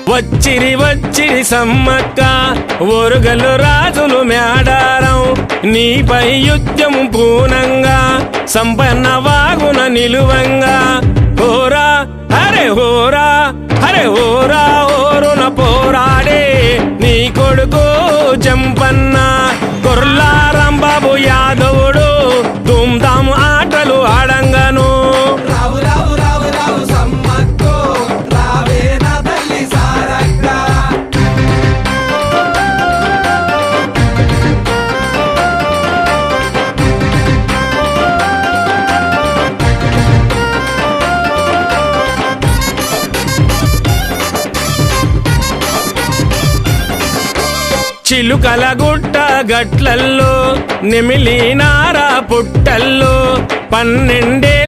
వచ్చిరి వచ్చిరి సమ్మక్క ఓరుగల్లు రాజులు మేడారం నీపై యుద్ధం పూనంగా సంపన్న వాగున నిలువంగా హోరా హరే హోరా హరే హోరా ఓరున పోరాడే నీ కొడుకు జంపన్న కొర్లారం బాబు యాదవుడు ధూమ్ధాం ఆటలు ఆడంగను చిలుకల గుట్ట గట్లల్లో నెమిలి నార పుట్టల్లో 12